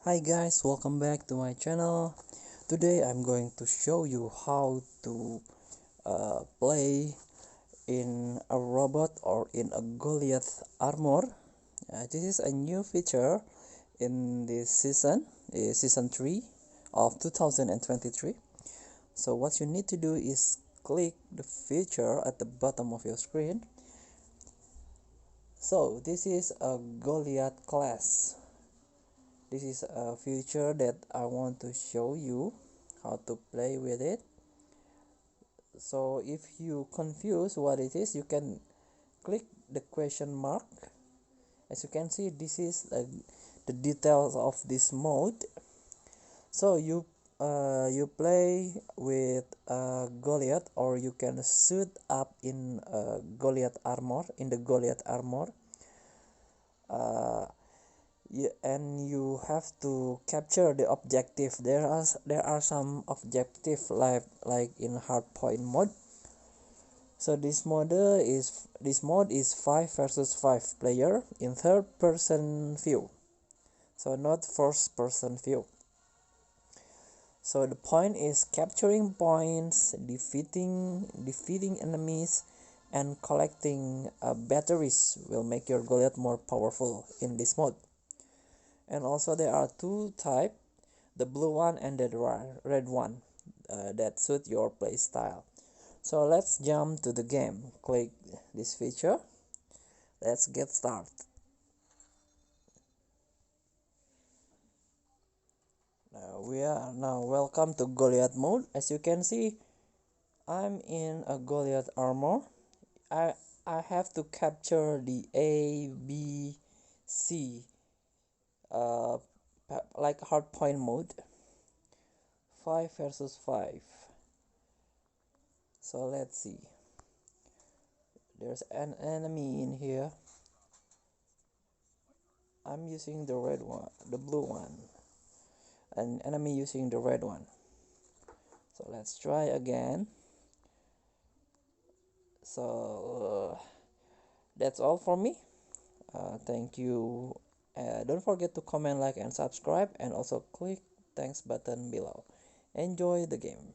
Hi guys, welcome back to my channel. Today I'm going to show you how to play in a robot or in a Goliath armor. This is a new feature in this season, season 3 of 2023. So what you need to do is click the feature at the bottom of your screen. So this is a Goliath class. This is a feature that I want to show you how to play with it. So if you confuse what it is, you can click the question mark. As you can see, this is the details of this mode. So you play with Goliath, or you can suit up in Goliath armor, in the Goliath armor. And you have to capture the objective. There are some objective like in hardpoint mode. So this mode is 5 versus 5 player in third person view, so not first person view. So the point is capturing points, defeating enemies, and collecting batteries will make your Goliath more powerful in this mode. And also there are two types, the blue one and the red one, that suit your play style. So let's jump to the game. Click this feature. Let's get started. We are now welcome to Goliath mode. As you can see, I'm in a Goliath armor. I I have to capture the A, B, C, uh, like hardpoint mode. 5 versus 5. So let's see. There's an enemy in here. I'm using the red one, the blue one. An enemy using the red one. So let's try again. So that's all for me. Thank you. Don't forget to comment, like, and subscribe, and also click thanks button below. Enjoy the game.